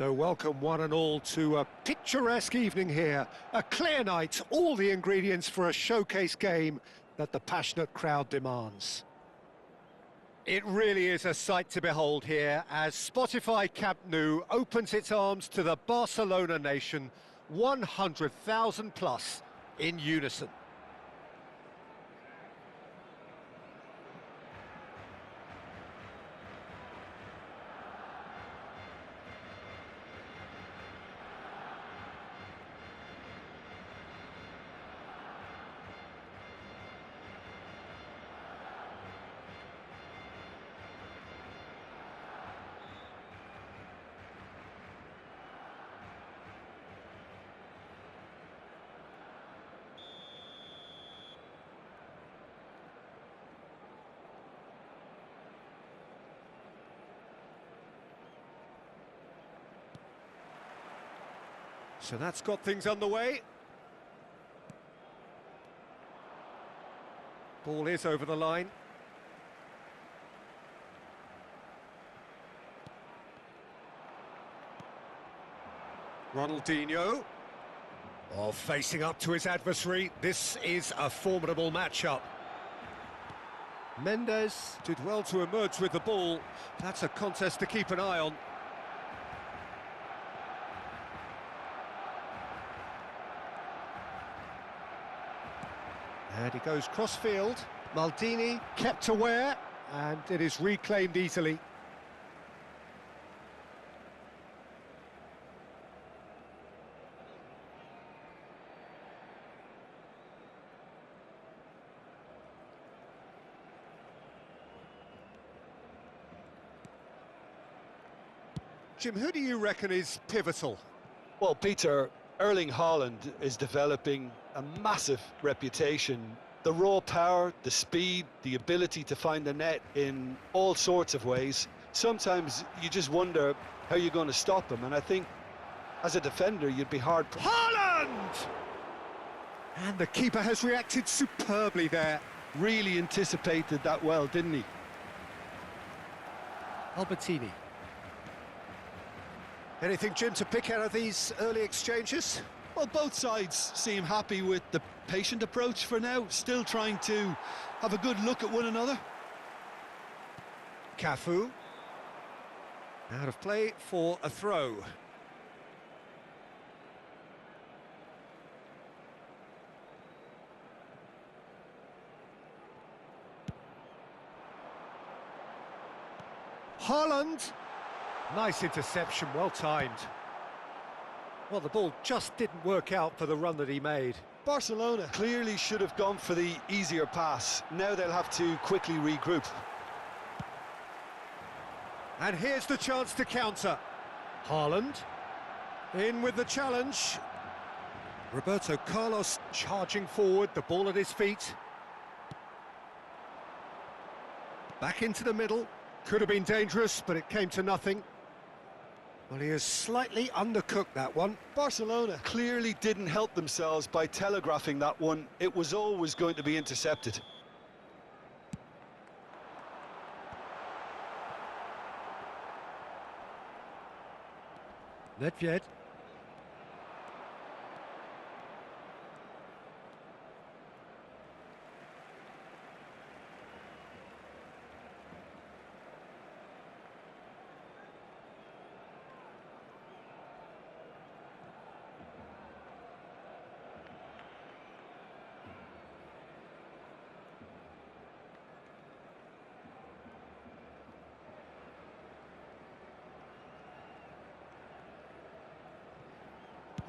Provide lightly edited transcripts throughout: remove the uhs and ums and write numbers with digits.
So welcome one and all to a picturesque evening here. A clear night, all the ingredients for a showcase game that the passionate crowd demands. It really is a sight to behold here as Spotify Camp Nou opens its arms to the Barcelona nation, 100,000 plus in unison. So that's got things underway. Ball is over the line. Ronaldinho. Oh, facing up to his adversary. This is a formidable matchup. Mendes did well to emerge with the ball. That's a contest to keep an eye on. And he goes cross-field. Maldini kept aware, and it is reclaimed easily. Jim, who do you reckon is pivotal? Well, Peter, Erling Haaland is developing a massive reputation. The raw power, the speed, the ability to find the net in all sorts of ways. Sometimes you just wonder how you're going to stop him, and I think as a defender you'd be hard... Haaland! And the keeper has reacted superbly there. Really anticipated that well, didn't he? Albertini. Anything, Jim, to pick out of these early exchanges? Well, both sides seem happy with the patient approach for now, still trying to have a good look at one another. Cafu. Out of play for a throw. Haaland. Nice interception, well timed. Well, the ball just didn't work out for the run that he made. Barcelona clearly should have gone for the easier pass. Now they'll have to quickly regroup. And here's the chance to counter. Haaland in with the challenge. Roberto Carlos charging forward, the ball at his feet. Back into the middle. Could have been dangerous, but it came to nothing. Well, he has slightly undercooked that one. Barcelona clearly didn't help themselves by telegraphing that one. It was always going to be intercepted. Nedved.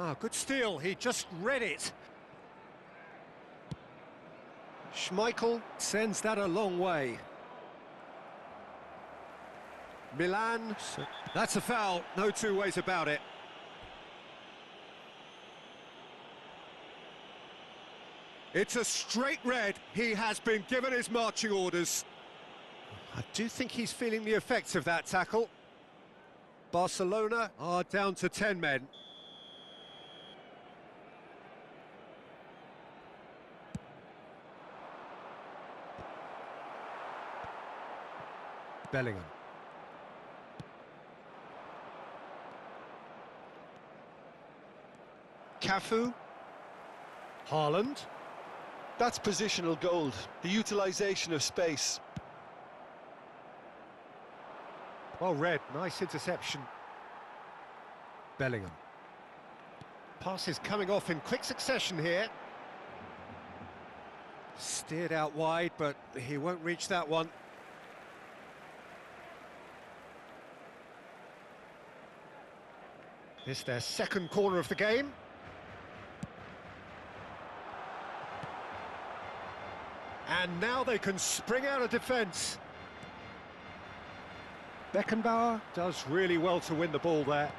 Ah, good steal, he just read it. Schmeichel sends that a long way. Milan, that's a foul, no two ways about it. It's a straight red, he has been given his marching orders. I do think he's feeling the effects of that tackle. Barcelona are down to 10 men. Bellingham. Cafu. Haaland. That's positional gold, the utilisation of space. Well read, nice interception. Bellingham. Passes coming off in quick succession here. Steered out wide, but he won't reach that one. This their second corner of the game. And now they can spring out of defence. Beckenbauer does really well to win the ball there.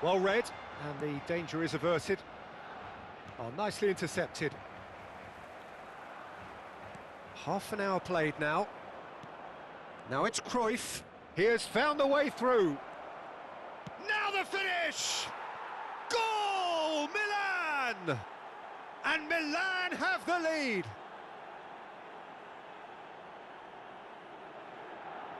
Well read, and the danger is averted. Oh, nicely intercepted. Half an hour played now. Now it's Cruyff. He has found a way through. Now the finish! Goal! Milan! And Milan have the lead.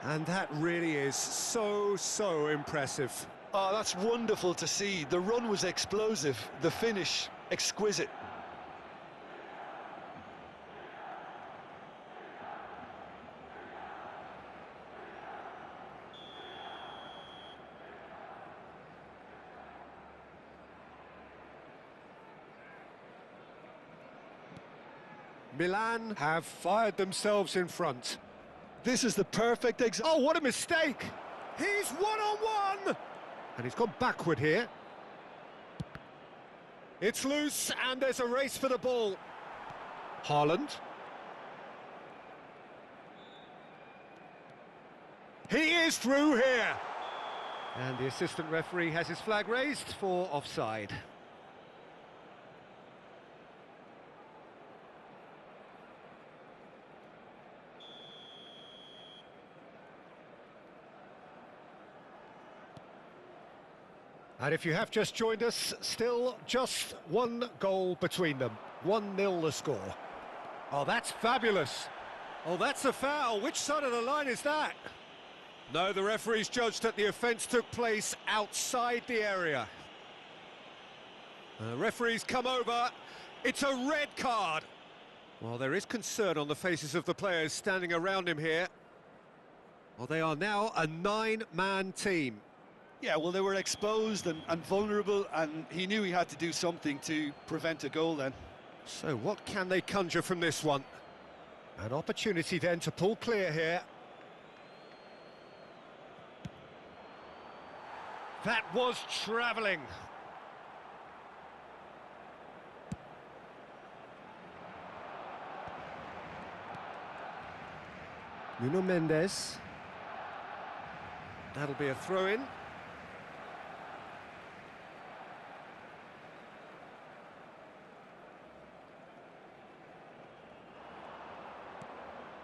And that really is so impressive. Oh, that's wonderful to see. The run was explosive, the finish exquisite. Milan have fired themselves in front. This is the perfect example. Oh, what a mistake! He's one-on-one! And he's gone backward here. It's loose, and there's a race for the ball. Haaland. He is through here! And the assistant referee has his flag raised for offside. And if you have just joined us, still just one goal between them. 1-0 the score. Oh, that's fabulous. Oh, that's a foul. Which side of the line is that? No, the referee's judged that the offence took place outside the area. The referee's come over. It's a red card. Well, there is concern on the faces of the players standing around him here. Well, they are now a 9-man team. Yeah, well, they were exposed and vulnerable, and he knew he had to do something to prevent a goal then. So what can they conjure from this one? An opportunity then to pull clear here. That was travelling. Nuno Mendes. That'll be a throw-in.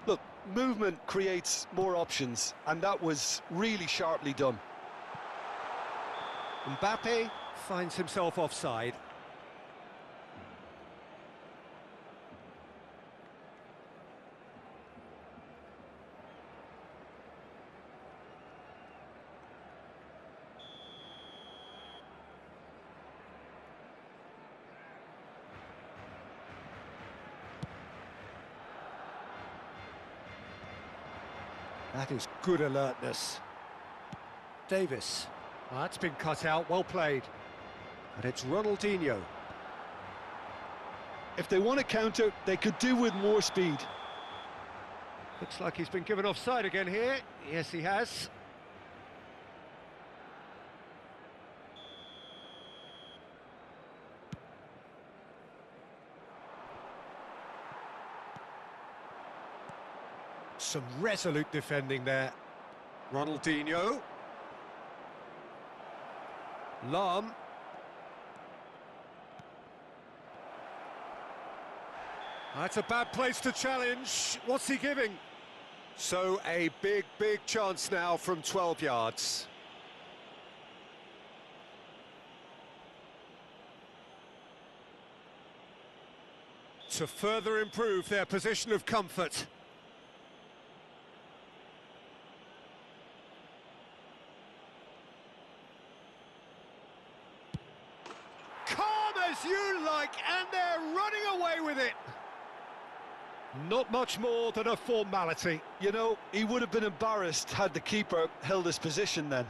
Look, movement creates more options, and that was really sharply done. Mbappe finds himself offside. That is good alertness. Davis. Oh, that's been cut out, well played. And it's Ronaldinho. If they want to counter, they could do with more speed. Looks like he's been given offside again here. Yes, he has. Some resolute defending there. Ronaldinho. Lahm. That's a bad place to challenge. What's he giving? So a big chance now from 12 yards. To further improve their position of comfort. as you like, and they're running away with it. Not much more than a formality. You know, he would have been embarrassed had the keeper held his position then.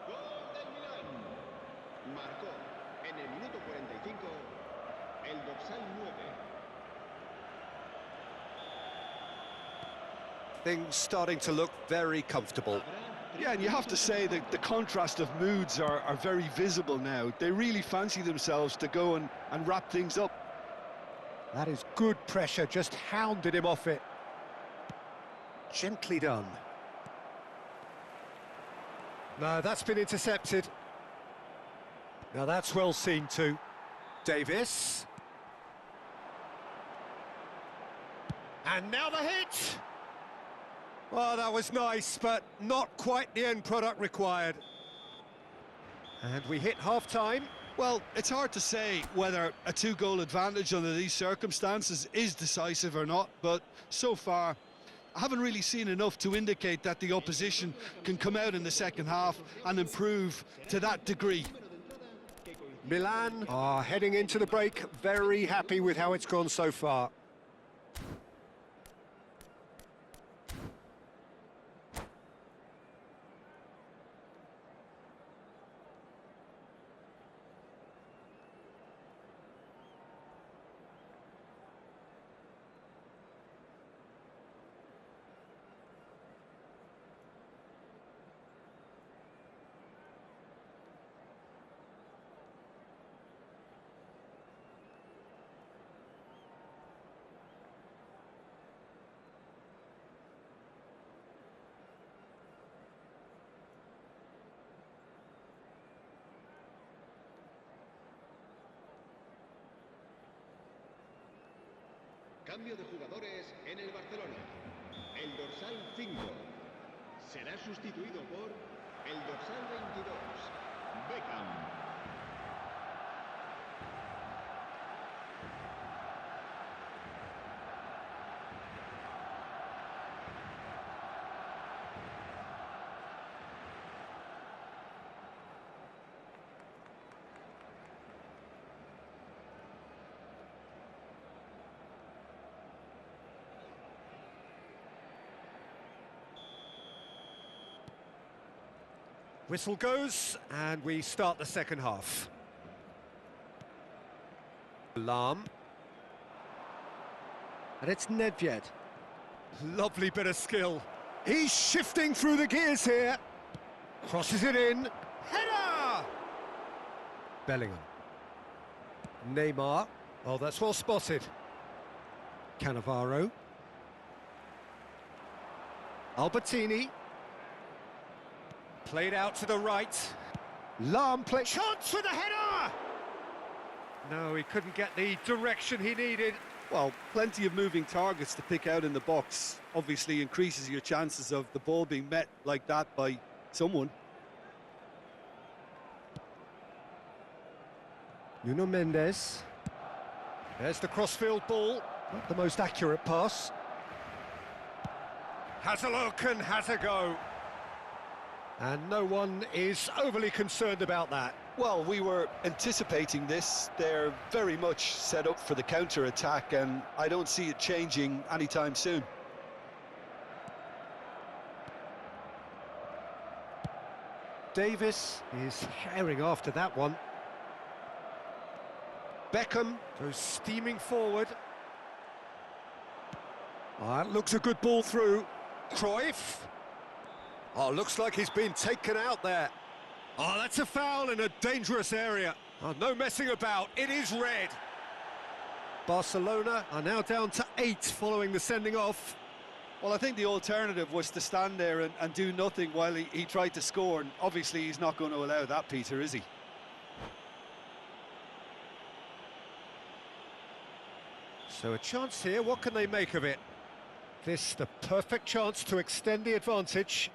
Gol del Milán. Marcó en el minuto 45 el dorsal 9. Things starting to look very comfortable. Yeah, and you have to say that the contrast of moods are very visible now. They really fancy themselves to go and wrap things up. That is good pressure, just hounded him off it. Gently done. No, that's been intercepted. Now that's well seen too. Davis. And now the hit! Well, that was nice, but not quite the end product required. And we hit half-time. Well, it's hard to say whether a two-goal advantage under these circumstances is decisive or not, but so far I haven't really seen enough to indicate that the opposition can come out in the second half and improve to that degree. Milan are heading into the break, very happy with how it's gone so far. Cambio de jugadores en el Barcelona. El dorsal 5 será sustituido por el dorsal 22, Beckham. Whistle goes, and we start the second half. Lahm. And it's Nedved. Lovely bit of skill. He's shifting through the gears here. Crosses it in. Header! Bellingham. Neymar. Oh, that's well spotted. Cannavaro. Albertini. Played out to the right. Lahm play. Chance for the header! No, he couldn't get the direction he needed. Well, plenty of moving targets to pick out in the box. Obviously increases your chances of the ball being met like that by someone. Nuno Mendes. There's the crossfield ball. Not the most accurate pass. Has a look and has a go. And no one is overly concerned about that. Well, we were anticipating this. They're very much set up for the counter-attack, and I don't see it changing anytime soon. Davis is herring after that one. Beckham goes steaming forward. Oh, that looks a good ball through. Cruyff. Oh, looks like he's been taken out there. Oh, that's a foul in a dangerous area. Oh, no messing about, it is red. Barcelona are now down to 8 following the sending off. Well, I think the alternative was to stand there and do nothing while he tried to score, and obviously he's not going to allow that, Peter, is he? So a chance here, what can they make of it? This the perfect chance to extend the advantage.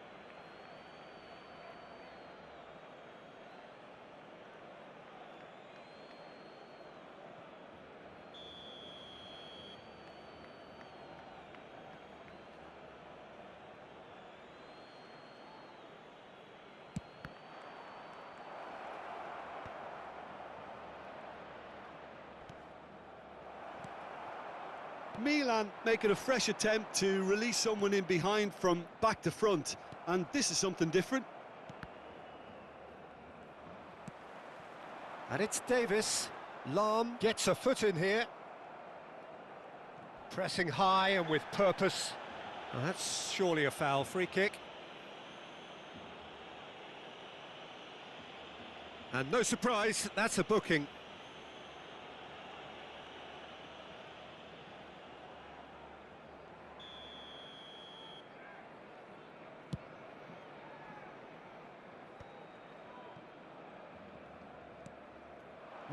Milan making a fresh attempt to release someone in behind from back to front, and this is something different. And it's Davis. Lahm gets a foot in here. Pressing high and with purpose. Well, that's surely a foul. Free kick. And no surprise, that's a booking.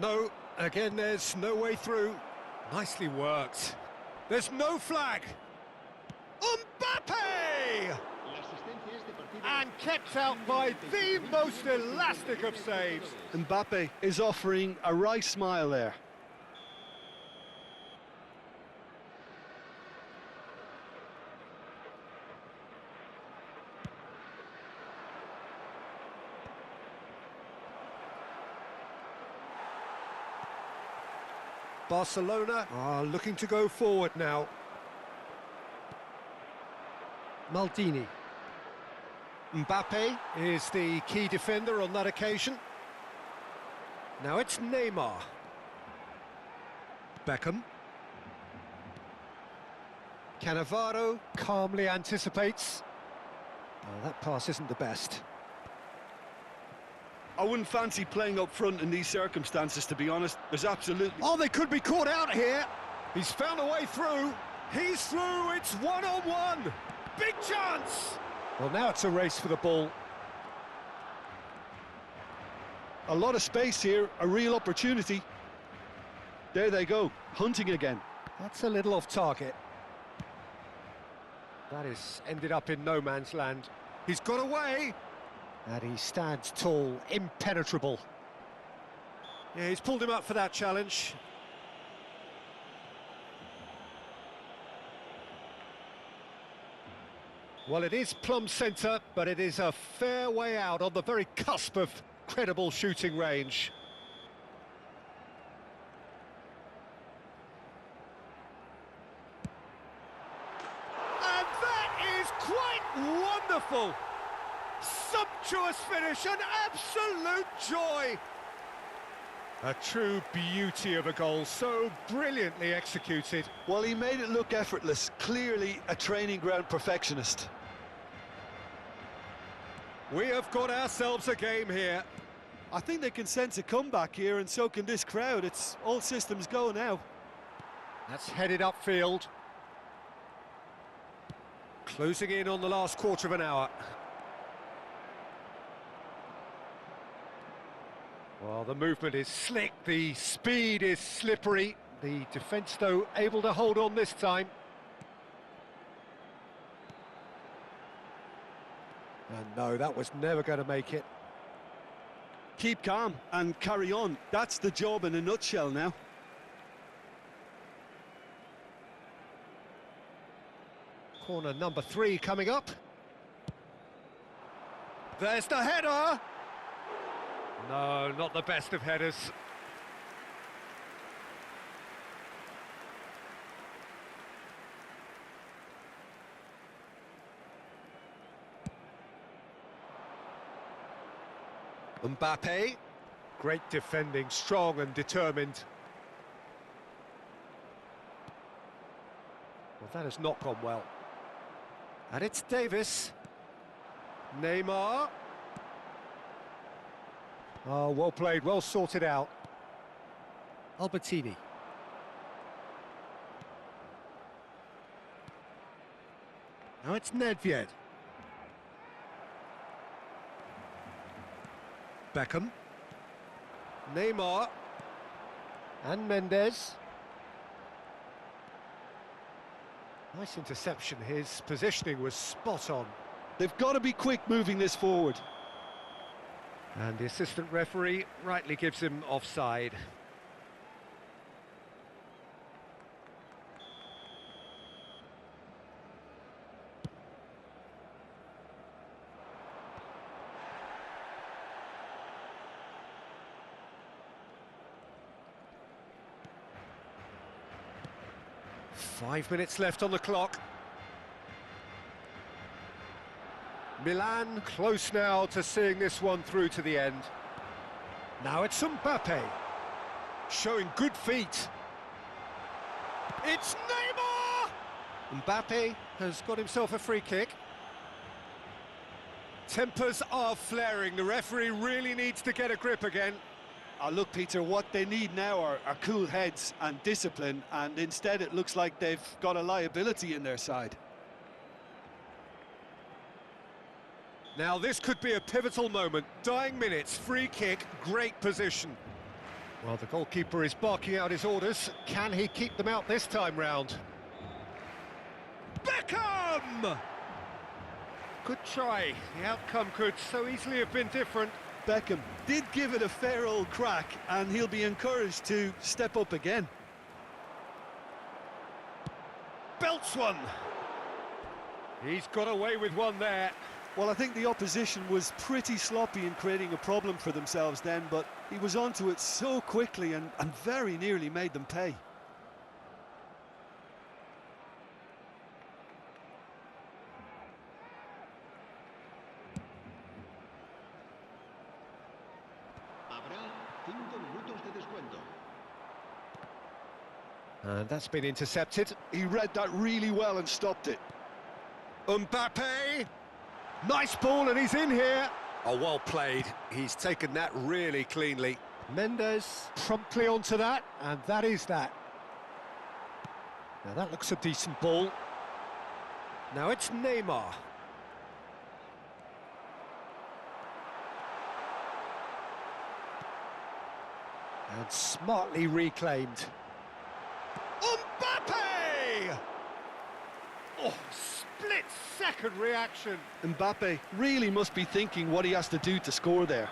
No, again there's no way through. Nicely worked. There's no flag. Mbappe! And kept out by the most elastic of saves. Mbappe is offering a wry smile there. Barcelona are looking to go forward now. Maldini. Mbappe is the key defender on that occasion. Now it's Neymar. Beckham. Cannavaro calmly anticipates. Oh, that pass isn't the best. I wouldn't fancy playing up front in these circumstances, to be honest. There's absolutely... Oh, they could be caught out here. He's found a way through. He's through. It's one-on-one. Big chance. Well, now it's a race for the ball. A lot of space here, a real opportunity. There they go, hunting again. That's a little off target. That is ended up in no man's land. He's got away. And he stands tall, impenetrable. Yeah, he's pulled him up for that challenge. Well, it is plumb centre, but it is a fair way out on the very cusp of credible shooting range. And that is quite wonderful! Sumptuous finish, an absolute joy! A true beauty of a goal, so brilliantly executed. Well, he made it look effortless, clearly a training ground perfectionist. We have got ourselves a game here. I think they can sense a comeback here, and so can this crowd. It's all systems go now. That's headed upfield. Closing in on the last quarter of an hour. Well, the movement is slick, the speed is slippery. The defence, though, able to hold on this time. And no, that was never going to make it. Keep calm and carry on. That's the job in a nutshell now. Corner number 3 coming up. There's the header! No, not the best of headers. Mbappe, great defending, strong and determined. Well, that has not gone well. And it's Davis. Neymar. Oh, well played, well sorted out. Albertini. Now it's Nedved. Beckham. Neymar. And Mendes. Nice interception, his positioning was spot on. They've got to be quick moving this forward. And the assistant referee rightly gives him offside. 5 minutes left on the clock. Milan close now to seeing this one through to the end. Now it's Mbappe, showing good feet. It's Neymar! Mbappe has got himself a free kick. Tempers are flaring. The referee really needs to get a grip again. Look, Peter, what they need now are cool heads and discipline, and instead it looks like they've got a liability in their side. Now this could be a pivotal moment. Dying minutes, free kick, great position. Well, the goalkeeper is barking out his orders. Can he keep them out this time round? Beckham! Good try. The outcome could so easily have been different. Beckham did give it a fair old crack, and he'll be encouraged to step up again. Belts one. He's got away with one there. Well, I think the opposition was pretty sloppy in creating a problem for themselves then, but he was onto it so quickly and very nearly made them pay. Habrá 5 minutos de descuento. And that's been intercepted. He read that really well and stopped it. Mbappe! Nice ball, and he's in here. Oh, well played. He's taken that really cleanly. Mendes promptly onto that, and that is that. Now that looks a decent ball. Now it's Neymar. And smartly reclaimed. Mbappe! Oh, split-second reaction. Mbappe really must be thinking what he has to do to score there.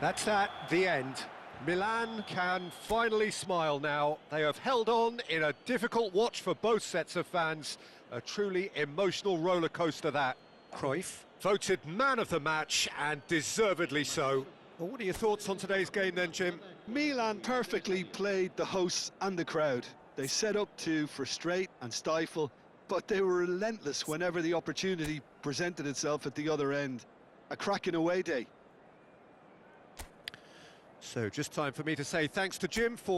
That's the end. Milan can finally smile now. They have held on in a difficult watch for both sets of fans. A truly emotional roller coaster that. Cruyff voted man of the match, and deservedly so. Well, what are your thoughts on today's game then, Jim? Milan perfectly played the hosts and the crowd. They set up to frustrate and stifle, but they were relentless whenever the opportunity presented itself at the other end. A cracking away day. So just time for me to say thanks to Jim for